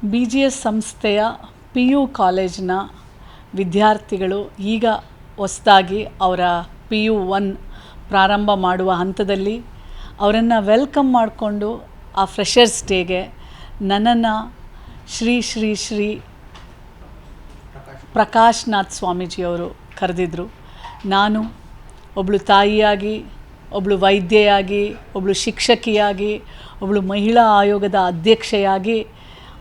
BGS ಸಂಸ್ಥೆಯ PU ಕಾಲೇಜಿನ ವಿದ್ಯಾರ್ಥಿಗಳು ಈಗ ಹೊಸದಾಗಿ ಅವರ PU 1 ಪ್ರಾರಂಭ ಮಾಡುವ ಹಂತದಲ್ಲಿ ಅವರನ್ನು ವೆಲ್ಕಮ್ ಮಾಡಿಕೊಂಡು ಆ ಫ್ರೆಷರ್ಸ್ ಡೇಗೆ ನನ್ನನ್ನು ಶ್ರೀ ಪ್ರಕಾಶ್ ನಾಥ್ ಸ್ವಾಮೀಜಿಯವರು ಕರೆದಿದ್ದರು. ನಾನು ಒಬ್ಬಳು ತಾಯಿಯಾಗಿ, ಒಬ್ಬಳು ವೈದ್ಯೆಯಾಗಿ, ಒಬ್ಬಳು ಶಿಕ್ಷಕಿಯಾಗಿ, ಒಬ್ಬಳು ಮಹಿಳಾ ಆಯೋಗದ ಅಧ್ಯಕ್ಷೆಯಾಗಿ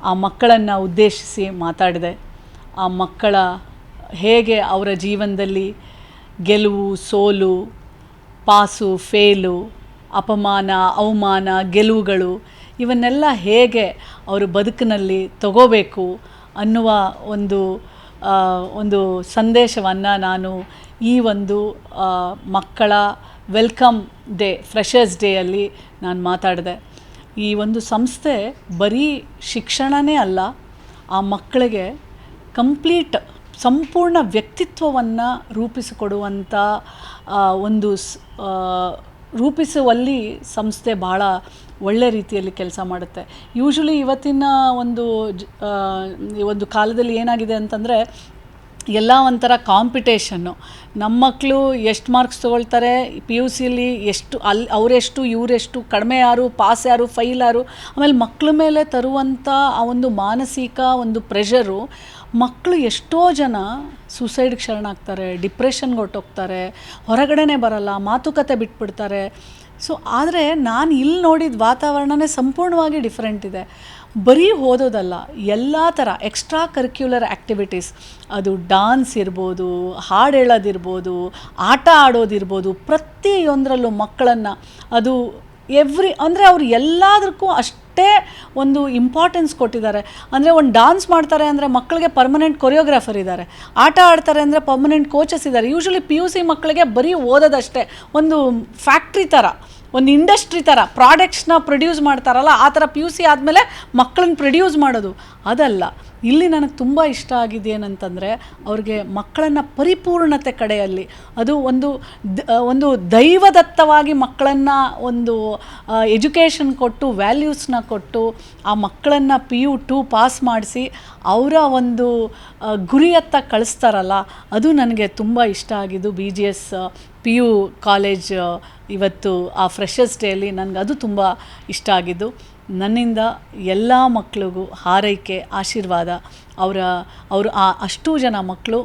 ಆ ಮಕ್ಕಳನ್ನು ಉದ್ದೇಶಿಸಿ ಮಾತಾಡಿದೆ. ಆ ಮಕ್ಕಳ ಹೇಗೆ ಅವರ ಜೀವನದಲ್ಲಿ ಗೆಲುವು, ಸೋಲು, ಪಾಸು, ಫೇಲು, ಅಪಮಾನ, ಅವಮಾನ, ಗೆಲುವುಗಳು ಇವನ್ನೆಲ್ಲ ಹೇಗೆ ಅವರು ಬದುಕಿನಲ್ಲಿ ತಗೋಬೇಕು ಅನ್ನುವ ಒಂದು ಸಂದೇಶವನ್ನು ನಾನು ಈ ಒಂದು ಮಕ್ಕಳ ವೆಲ್ಕಮ್ ಡೇ, ಫ್ರೆಷರ್ಸ್ ಡೇಯಲ್ಲಿ ನಾನು ಮಾತಾಡಿದೆ. ಈ ಒಂದು ಸಂಸ್ಥೆ ಬರೀ ಶಿಕ್ಷಣವೇ ಅಲ್ಲ, ಆ ಮಕ್ಕಳಿಗೆ ಸಂಪೂರ್ಣ ವ್ಯಕ್ತಿತ್ವವನ್ನು ರೂಪಿಸಿಕೊಡುವಂಥ ರೂಪಿಸುವಲ್ಲಿ ಸಂಸ್ಥೆ ಬಹಳ ಒಳ್ಳೆ ರೀತಿಯಲ್ಲಿ ಕೆಲಸ ಮಾಡುತ್ತೆ. ಯೂಶ್ವಲಿ ಇವತ್ತಿನ ಒಂದು ಕಾಲದಲ್ಲಿ ಏನಾಗಿದೆ ಅಂತಂದರೆ ಎಲ್ಲ ಒಂಥರ ಕಾಂಪಿಟೇಷನ್ನು. ನಮ್ಮ ಮಕ್ಕಳು ಎಷ್ಟು ಮಾರ್ಕ್ಸ್ ತೊಗೊಳ್ತಾರೆ, PUCಲಿ ಎಷ್ಟು, ಅವರೆಷ್ಟು ಇವರೆಷ್ಟು, ಕಡಿಮೆ ಯಾರು, ಪಾಸ್ ಯಾರು, ಫೈಲ್ ಯಾರು, ಆಮೇಲೆ ಮಕ್ಕಳ ಮೇಲೆ ತರುವಂಥ ಆ ಒಂದು ಮಾನಸಿಕ ಒಂದು ಪ್ರೆಷರು. ಮಕ್ಕಳು ಎಷ್ಟೋ ಜನ ಸೂಸೈಡ್ಗೆ ಶರಣಾಗ್ತಾರೆ, ಡಿಪ್ರೆಷನ್ಗೆ ಹೊರಟೋಗ್ತಾರೆ, ಹೊರಗಡೆನೇ ಬರಲ್ಲ, ಮಾತುಕತೆ ಬಿಟ್ಬಿಡ್ತಾರೆ. ಸೊ ಆದರೆ ನಾನು ಇಲ್ಲಿ ನೋಡಿದ ವಾತಾವರಣನೇ ಸಂಪೂರ್ಣವಾಗಿ ಡಿಫ್ರೆಂಟ್ ಇದೆ. ಬರೀ ಓದೋದಲ್ಲ, ಎಲ್ಲ ಥರ ಎಕ್ಸ್ಟ್ರಾ ಕರಿಕ್ಯುಲರ್ ಆ್ಯಕ್ಟಿವಿಟೀಸ್, ಅದು ಡಾನ್ಸ್ ಇರ್ಬೋದು, ಹಾಡು ಹೇಳೋದಿರ್ಬೋದು, ಆಟ ಆಡೋದಿರ್ಬೋದು, ಪ್ರತಿಯೊಂದರಲ್ಲೂ ಮಕ್ಕಳನ್ನು ಅದು ಅಂದರೆ ಅವರು ಎಲ್ಲದಕ್ಕೂ ಅಷ್ಟೇ ಒಂದು ಇಂಪಾರ್ಟೆನ್ಸ್ ಕೊಟ್ಟಿದ್ದಾರೆ. ಅಂದರೆ ಒಂದು ಡಾನ್ಸ್ ಮಾಡ್ತಾರೆ ಅಂದರೆ ಮಕ್ಕಳಿಗೆ ಪರ್ಮನೆಂಟ್ ಕೊರಿಯೋಗ್ರಾಫರ್ ಇದ್ದಾರೆ, ಆಟ ಆಡ್ತಾರೆ ಅಂದರೆ ಪರ್ಮನೆಂಟ್ ಕೋಚಸ್ ಇದ್ದಾರೆ. ಯೂಶ್ವಲಿ PUC ಮಕ್ಕಳಿಗೆ ಬರೀ ಓದೋದಷ್ಟೇ, ಒಂದು ಫ್ಯಾಕ್ಟ್ರಿ ಥರ, ಒಂದು ಇಂಡಸ್ಟ್ರಿ ಥರ ಪ್ರಾಡಕ್ಟ್ಸ್ನ ಪ್ರೊಡ್ಯೂಸ್ ಮಾಡ್ತಾರಲ್ಲ, ಆ ಥರ PUC ಆದಮೇಲೆ ಮಕ್ಕಳನ್ನ ಪ್ರೊಡ್ಯೂಸ್ ಮಾಡೋದು ಅದಲ್ಲ. ಇಲ್ಲಿ ನನಗೆ ತುಂಬ ಇಷ್ಟ ಆಗಿದೆ ಏನಂತಂದರೆ ಅವ್ರಿಗೆ ಮಕ್ಕಳನ್ನು ಪರಿಪೂರ್ಣತೆ ಕಡೆಯಲ್ಲಿ, ಅದು ಒಂದು ದೈವದತ್ತವಾಗಿ ಮಕ್ಕಳನ್ನು ಒಂದು ಎಜುಕೇಷನ್ ಕೊಟ್ಟು, ವ್ಯಾಲ್ಯೂಸ್ನ ಕೊಟ್ಟು ಆ ಮಕ್ಕಳನ್ನು PU 2 ಪಾಸ್ ಮಾಡಿಸಿ ಅವರ ಒಂದು ಗುರಿಯತ್ತ ಕಳಿಸ್ತಾರಲ್ಲ, ಅದು ನನಗೆ ತುಂಬ ಇಷ್ಟ ಆಗಿದ್ದು. BGS PU ಕಾಲೇಜ್ ಇವತ್ತು ಆ ಫ್ರೆಷರ್ಸ್ ಡೇಯಲ್ಲಿ ನನಗೆ ಅದು ತುಂಬ ಇಷ್ಟ ಆಗಿದ್ದು. ನನ್ನಿಂದ ಎಲ್ಲ ಮಕ್ಕಳಿಗೂ ಹಾರೈಕೆ, ಆಶೀರ್ವಾದ. ಅವರು ಅಷ್ಟೂ ಜನ ಮಕ್ಕಳು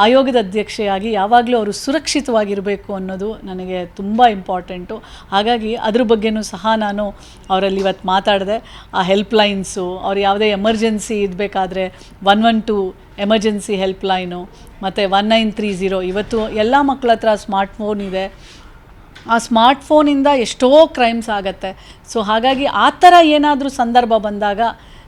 ಆಯೋಗದ ಅಧ್ಯಕ್ಷೆಯಾಗಿ ಯಾವಾಗಲೂ ಅವರು ಸುರಕ್ಷಿತವಾಗಿರಬೇಕು ಅನ್ನೋದು ನನಗೆ ತುಂಬ ಇಂಪಾರ್ಟೆಂಟು. ಹಾಗಾಗಿ ಅದ್ರ ಬಗ್ಗೆನೂ ಸಹ ನಾನು ಅವರಲ್ಲಿ ಇವತ್ತು ಮಾತಾಡಿದೆ. ಆ ಹೆಲ್ಪ್ಲೈನ್ಸು, ಅವ್ರು ಯಾವುದೇ ಎಮರ್ಜೆನ್ಸಿ ಇರಬೇಕಾದ್ರೆ 112 ಎಮರ್ಜೆನ್ಸಿ ಹೆಲ್ಪ್ಲೈನು, ಮತ್ತು 1930. ಇವತ್ತು ಎಲ್ಲ ಮಕ್ಕಳ ಹತ್ರ ಸ್ಮಾರ್ಟ್ಫೋನ್ ಇದೆ. ಆ ಸ್ಮಾರ್ಟ್ಫೋನಿಂದ ಎಷ್ಟೋ ಕ್ರೈಮ್ಸ್ ಆಗುತ್ತೆ. ಸೊ ಹಾಗಾಗಿ ಆ ಥರ ಏನಾದರೂ ಸಂದರ್ಭ ಬಂದಾಗ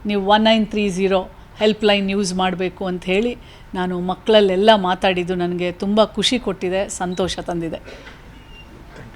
ನೀವು 1930 ಹೆಲ್ಪ್ಲೈನ್ ಯೂಸ್ ಮಾಡಬೇಕು ಅಂತ ಹೇಳಿ ನಾನು ಮಕ್ಕಳಲ್ಲೆಲ್ಲ ಮಾತಾಡಿದ್ದು ನನಗೆ ತುಂಬ ಖುಷಿ ಕೊಟ್ಟಿದೆ, ಸಂತೋಷ ತಂದಿದೆ.